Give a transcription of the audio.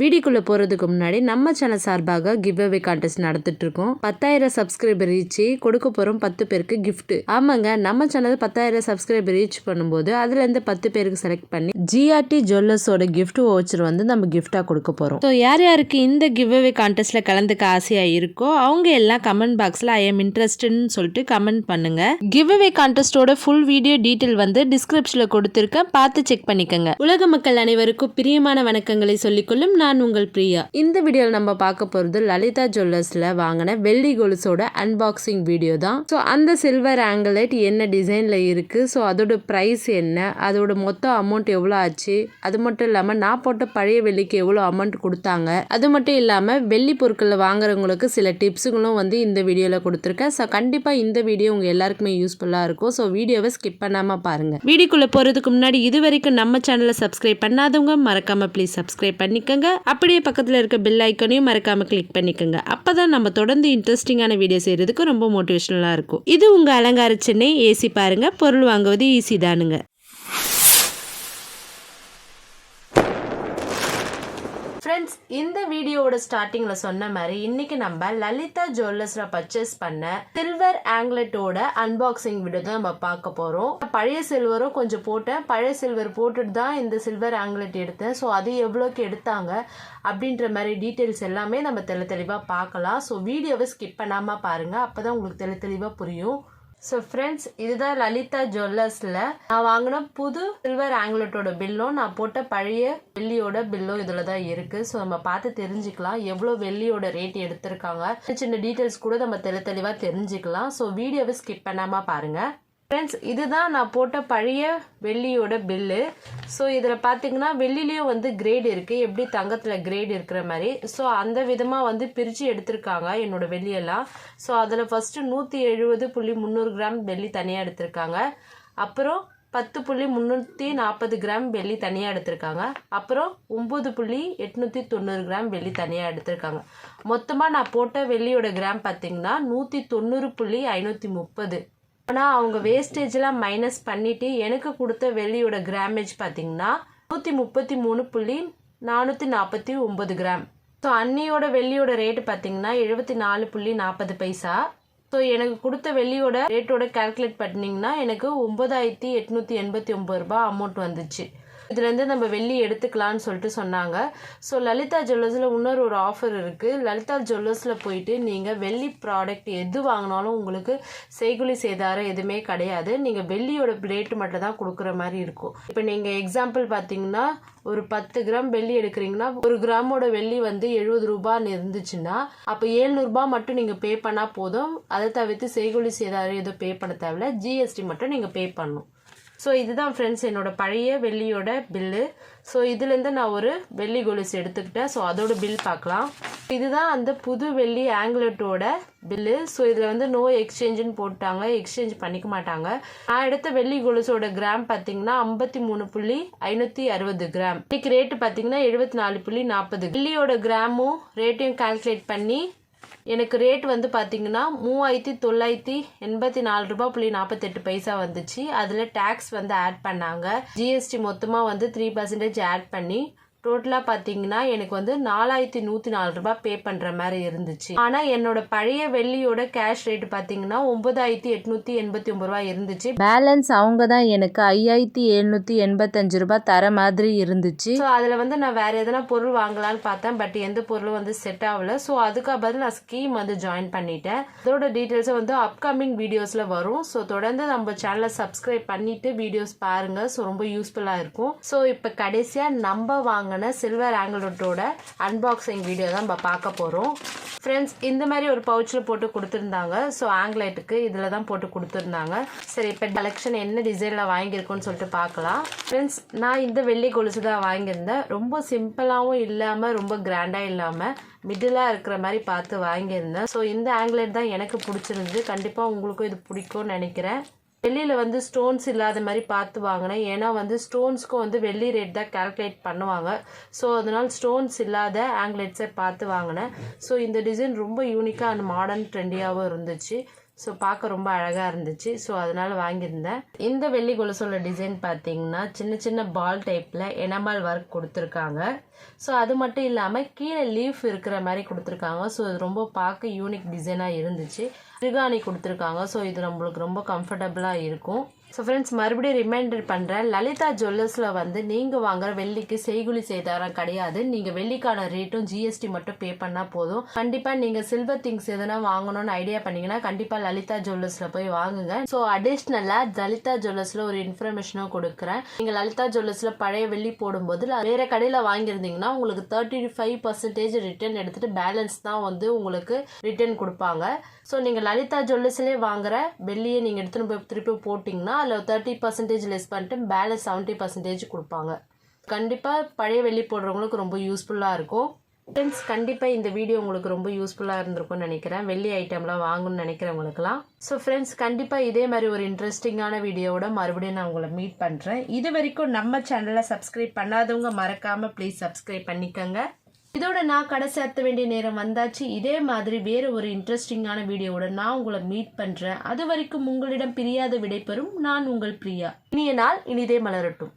வீடியோக்குள்ள போறதுக்கு முன்னாடி நம்ம சேனல் சார்பாக கிவ் அவே கான்டெஸ்ட் நடத்திட்டு இருக்கோம். 10,000 சப்ஸ்கிரைபர் ரீச் கொடுக்க போறோம் 10 பேருக்கு gift. ஆமாங்க, நம்ம சேனல் 10,000 சப்ஸ்கிரைபர் ரீச் பண்ணும்போது அதுல இருந்து 10 பேருக்கு செலக்ட் பண்ணி ஜிஆர்டி ஜுவல்லர்ஸோட gift வவுச்சர் வந்து நம்ம gift-ஆ கொடுக்க போறோம். ஸோ யார் யாருக்கு இந்த கிவ் அவே கான்டெஸ்ட்ல கலந்துக்க ஆசையா இருக்கோ அவங்க எல்லாம் கமெண்ட் பாக்ஸ்ல ஐ எம் இன்ட்ரெஸ்டட்னு சொல்லிட்டு கமெண்ட் பண்ணுங்க. கிவ் அவே கான்டெஸ்டோட ஃபுல் வீடியோ டீடைல் வந்து டிஸ்கிரிப்ஷன்ல கொடுத்திருக்கேன், பார்த்து செக் பண்ணிக்கங்க. உலக மக்கள் அனைவருக்கும் பிரியமான வணக்கங்களை சொல்லிக்கொள்ளும் நான் உங்கள் பிரியா. இந்த வீடியோவில் நம்ம பார்க்க போறது லலிதா ஜுவல்லர்ஸ்ல வாங்கின வெள்ளி கொலுசோட அன்பாக்சிங் வீடியோ தான். ஸோ அந்த சில்வர் ஆங்கிலேட் என்ன டிசைன்ல இருக்கு, ஸோ அதோட பிரைஸ் என்ன, அதோட மொத்த அமௌண்ட் எவ்வளோ ஆச்சு, அது மட்டும் இல்லாம நான் போட்ட பழைய வெள்ளிக்கு எவ்வளோ அமௌண்ட் கொடுத்தாங்க, அது மட்டும் இல்லாம வெள்ளி பொருட்கள் வாங்குறவங்களுக்கு சில டிப்ஸுகளும் வந்து இந்த வீடியோல கொடுத்துருக்கேன். ஸோ கண்டிப்பா இந்த வீடியோ உங்க எல்லாருக்குமே யூஸ்ஃபுல்லா இருக்கும். ஸோ வீடியோவை ஸ்கிப் பண்ணாம பாருங்க. வீடியோக்குள்ள போறதுக்கு முன்னாடி இது வரைக்கும் நம்ம சேனலை சப்ஸ்கிரைப் பண்ணாதவங்க மறக்காம ப்ளீஸ் சப்ஸ்கிரைப் பண்ணிக்கங்க. அப்படியே பக்கத்துல இருக்க பெல் ஐக்கனையும் மறக்காம கிளிக் பண்ணிக்கங்க. அப்பதான் நம்ம தொடர்ந்து இன்ட்ரெஸ்டிங்கான வீடியோ செய்யறதுக்கு ரொம்ப மோட்டிவேஷனலா இருக்கும். இது உங்க அலங்கார சென்னை. ஏசி பாருங்க, பொருள் வாங்குவது ஈஸி தானுங்க. ஃப்ரெண்ட்ஸ், இந்த வீடியோவோட ஸ்டார்டிங்ல சொன்ன மாதிரி இன்னைக்கு நம்ம லலிதா ஜுவல்லர்ஸ்ல பர்ச்சேஸ் பண்ண சில்வர் ஆங்க்லெட்டோட அன்பாக்சிங் வீடியோ தான் நம்ம பார்க்க போறோம். பழைய சில்வரும் கொஞ்சம் போட்டேன், பழைய சில்வர் போட்டுட்டு தான் இந்த சில்வர் ஆங்க்லெட் எடுத்தேன். ஸோ அது எவ்வளோக்கு எடுத்தாங்க அப்படின்ற மாதிரி டீட்டெயில்ஸ் எல்லாமே நம்ம தெளிவாக பார்க்கலாம். ஸோ வீடியோவை ஸ்கிப் பண்ணாம பாருங்க, அப்பதான் உங்களுக்கு தெளிவாக புரியும். ஸோ ஃப்ரெண்ட்ஸ், இதுதான் லலிதா ஜுவல்லர்ஸில் நான் வாங்கின புது சில்வர் ஆங்க்லெட்டோட பில்லும் நான் போட்ட பழைய வெள்ளியோட பில்லும் இதில் தான் இருக்குது. ஸோ நம்ம பார்த்து தெரிஞ்சுக்கலாம் எவ்வளோ வெள்ளியோட ரேட் எடுத்திருக்காங்க, சின்ன டீட்டெயில்ஸ் கூட நம்ம தெளிவாக தெரிஞ்சுக்கலாம். ஸோ வீடியோவை ஸ்கிப் பண்ணாமல் பாருங்கள். ஃப்ரெண்ட்ஸ், இதுதான் நான் போட்ட பழைய வெள்ளியோட பில்லு. ஸோ இதில் பார்த்தீங்கன்னா வெள்ளிலையும் வந்து கிரேட் இருக்குது, எப்படி தங்கத்தில் கிரேட் இருக்கிற மாதிரி. ஸோ அந்த விதமாக வந்து பிரித்து எடுத்திருக்காங்க என்னோட வெள்ளியெல்லாம். ஸோ அதில் ஃபஸ்ட்டு 170.300 கிராம் வெள்ளி தனியாக எடுத்திருக்காங்க. அப்புறம் 10.340 கிராம் வெள்ளி தனியாக எடுத்திருக்காங்க. அப்புறம் 9.890 கிராம் வெள்ளி தனியாக எடுத்திருக்காங்க. மொத்தமாக நான் போட்ட வெள்ளியோட கிராம் பார்த்தீங்கன்னா 190.530. ஆனால் அவங்க வேஸ்டேஜ்லாம் மைனஸ் பண்ணிட்டு எனக்கு கொடுத்த வெள்ளியோட கிராமேஜ் பார்த்தீங்கன்னா 133.449 கிராம். ஸோ அன்னியோட வெள்ளியோட ரேட்டு பார்த்தீங்கன்னா 74.40 பைசா. ஸோ எனக்கு கொடுத்த வெள்ளியோட ரேட்டோட கால்குலேட் பண்ணிங்கன்னா எனக்கு 9,889 ரூபாய் அமௌண்ட் வந்துச்சு. இதுலேருந்து நம்ம வெள்ளி எடுத்துக்கலான்னு சொல்லிட்டு சொன்னாங்க. ஸோ லலிதா ஜுவல்லர்ஸில் இன்னொரு ஒரு ஆஃபர் இருக்குது. லலிதா ஜுவல்லர்ஸில் போயிட்டு நீங்கள் வெள்ளி ப்ராடக்ட் எது வாங்கினாலும் உங்களுக்கு செய்குலி சேதாரம் எதுவுமே கிடையாது. நீங்கள் வெள்ளியோட ரேட்டு மட்டும் தான் கொடுக்குற மாதிரி இருக்கும். இப்போ நீங்கள் எக்ஸாம்பிள் பார்த்தீங்கன்னா ஒரு 10 கிராம் வெள்ளி எடுக்கிறீங்கன்னா 1 கிராமோட வெள்ளி வந்து 70 ரூபான்னு இருந்துச்சுன்னா அப்போ 700 ரூபாய் மட்டும் நீங்கள் பே பண்ணால் போதும். அதை தவிர்த்து செய்குலி சேதாரம் எதுவும் பே பண்ண தேவையில்ல, ஜிஎஸ்டி மட்டும் நீங்கள் பே பண்ணணும். ஸோ இதுதான் ஃப்ரெண்ட்ஸ் என்னோட பழைய வெள்ளியோட பில்லு. ஸோ இதுலேருந்து நான் ஒரு வெள்ளி கொலுசு எடுத்துக்கிட்டேன். ஸோ அதோட பில் பார்க்கலாம். இதுதான் அந்த புது வெள்ளி ஆங்க்லெட்டோட பில்லு. ஸோ இதில் வந்து நோ எக்ஸ்சேஞ்சுன்னு போட்டாங்க, எக்ஸ்சேஞ்ச் பண்ணிக்க மாட்டாங்க. நான் எடுத்த வெள்ளி கொலுசோட கிராம் பார்த்தீங்கன்னா 53.560 கிராம். இன்னைக்கு ரேட்டு பார்த்தீங்கன்னா 74.40. வெள்ளியோட கிராமும் ரேட்டையும் கால்குலேட் பண்ணி எனக்கு ரேட் வந்து பார்த்தீங்கன்னா 3,984 ரூபாய்.48 பைசா வந்துச்சு. அதில் டேக்ஸ் வந்து ஆட் பண்ணாங்க, ஜிஎஸ்டி மொத்தமாக வந்து 3% ஆட் பண்ணி டோட்டலாக பார்த்தீங்கன்னா எனக்கு வந்து 4,104 ரூபாய் பே பண்ணுற மாதிரி இருந்துச்சு. ஆனால் என்னோட பழைய வெள்ளியோட கேஷ் ரேட் பார்த்தீங்கன்னா 9,889 ரூபாய் இருந்துச்சு. பேலன்ஸ் அவங்க தான் எனக்கு 5,785 ரூபாய் தர மாதிரி இருந்துச்சு. ஸோ அதில் வந்து நான் வேற எதனா பொருள் வாங்கலான்னு பார்த்தேன், பட் எந்த பொருளும் வந்து செட் ஆகல. ஸோ அதுக்கு பதில் நான் ஸ்கீம் வந்து ஜாயின் பண்ணிட்டேன். அதோட டீட்டெயில்ஸை வந்து அப்கமிங் வீடியோஸில் வரும். ஸோ தொடர்ந்து நம்ம சேனலை சப்ஸ்கிரைப் பண்ணிட்டு வீடியோஸ் பாருங்க. ஸோ ரொம்ப யூஸ்ஃபுல்லாக இருக்கும். ஸோ இப்போ கடைசியாக நம்ம வாங்கின சில்வர் ஆங்க்லெட்டோட அன்பாக்சிங் வீடியோ தான் நம்ம பார்க்க போகிறோம். ஃப்ரெண்ட்ஸ், இந்த மாதிரி ஒரு பவுச்சில் போட்டு கொடுத்துருந்தாங்க. ஸோ ஆங்க்லெட்டுக்கு இதில் தான் போட்டு கொடுத்துருந்தாங்க. சரி, இப்போ கலெக்ஷன் என்ன டிசைனில் வாங்கியிருக்கோன்னு சொல்லிட்டு பார்க்கலாம். ஃப்ரெண்ட்ஸ், நான் இந்த வெள்ளி கொலுசு தான் வாங்கியிருந்தேன். ரொம்ப சிம்பிளாகவும் இல்லாமல் ரொம்ப கிராண்டாக இல்லாமல் மிடிலாக இருக்கிற மாதிரி பார்த்து வாங்கியிருந்தேன். ஸோ இந்த ஆங்க்லெட் தான் எனக்கு பிடிச்சிருந்தது. கண்டிப்பாக உங்களுக்கும் இது பிடிக்கும்னு நினைக்கிறேன். வெள்ளியில் வந்து ஸ்டோன்ஸ் இல்லாத மாதிரி பார்த்து வாங்கினேன். ஏன்னா வந்து ஸ்டோன்ஸ்க்கும் வந்து வெள்ளி ரேட் தான் கால்குலேட் பண்ணுவாங்க. ஸோ அதனால் ஸ்டோன்ஸ் இல்லாத ஆங்க்லெட்ஸை பார்த்து வாங்கினேன். ஸோ இந்த டிசைன் ரொம்ப யூனிக்காக அண்ட் மாடர்ன் ட்ரெண்டியாகவும் இருந்துச்சு. ஸோ பார்க்க ரொம்ப அழகாக இருந்துச்சு. ஸோ அதனால் வாங்கியிருந்தேன். இந்த வெள்ளி கொலுசோட டிசைன் பார்த்தீங்கன்னா சின்ன சின்ன பால் டைப்பில் எனாமல் ஒர்க் கொடுத்துருக்காங்க. ஸோ அது மட்டும் இல்லாமல் கீழே லீஃப் இருக்கிற மாதிரி கொடுத்துருக்காங்க. ஸோ இது ரொம்ப பார்க்க யூனிக் டிசைனாக இருந்துச்சு. ரிகானி கொடுத்துருக்காங்க. ஸோ இது நம்மளுக்கு ரொம்ப கம்ஃபர்டபுளாக இருக்கும். ஸோ ஃப்ரெண்ட்ஸ், மறுபடியும் ரிமைண்டர் பண்ணுறேன், லலிதா ஜுவல்லர்ஸில் வந்து நீங்கள் வாங்குற வெள்ளிக்கு செய்குலி சேதாரம் கிடையாது. நீங்கள் வெள்ளிக்கான ரேட்டும் ஜிஎஸ்டி மட்டும் பே பண்ணால் போதும். கண்டிப்பாக நீங்கள் சில்வர் திங்ஸ் எதனா வாங்கணும்னு ஐடியா பண்ணீங்கன்னா கண்டிப்பாக லலிதா ஜுவல்லர்ஸில் போய் வாங்குங்க. ஸோ அடிஷ்னலாக லலிதா ஜுவல்லர்ஸில் ஒரு இன்ஃபர்மேஷனும் கொடுக்குறேன். நீங்கள் லலிதா ஜுவல்லர்ஸில் பழைய வெள்ளி போடும்போது வேறு கடையில் வாங்கியிருந்தீங்கன்னா உங்களுக்கு 35% ரிட்டர்ன் எடுத்துகிட்டு பேலன்ஸ் தான் வந்து உங்களுக்கு ரிட்டர்ன் கொடுப்பாங்க. ஸோ நீங்கள் லலிதா ஜுவல்லர்ஸ்லேயே வாங்குற வெள்ளியை நீங்கள் எடுத்துன்னு போய் திருப்பி போட்டிங்கன்னா அதில் 30% லெஸ் பண்ணிட்டு பேலன்ஸ் 70% கொடுப்பாங்க. கண்டிப்பாக பழைய வெள்ளி போடுறவங்களுக்கு ரொம்ப யூஸ்ஃபுல்லாக இருக்கும். ஃப்ரெண்ட்ஸ், கண்டிப்பாக இந்த வீடியோ உங்களுக்கு ரொம்ப யூஸ்ஃபுல்லாக இருந்திருக்கும்னு நினைக்கிறேன், வெள்ளி ஐட்டம்லாம் வாங்கணும்னு நினைக்கிறவங்களுக்குலாம். ஸோ ஃப்ரெண்ட்ஸ், கண்டிப்பாக இதே மாதிரி ஒரு இன்ட்ரெஸ்டிங்கான வீடியோவோட மறுபடியும் நான் உங்களை மீட் பண்ணுறேன். இது வரைக்கும் நம்ம சேனலை சப்ஸ்கிரைப் பண்ணாதவங்க மறக்காமல் ப்ளீஸ் சப்ஸ்கிரைப் பண்ணிக்கோங்க. இதோட நான் கடை சேர்த்த வேண்டிய நேரம் வந்தாச்சு. இதே மாதிரி வேற ஒரு இன்ட்ரெஸ்டிங்கான வீடியோவோட நான் உங்களை மீட் பண்றேன். அது வரைக்கும் உங்களிடம் பிரியாத விடைபெறும் நான் உங்கள் பிரியா. இனிய நாள் இனிதே மலரட்டும்.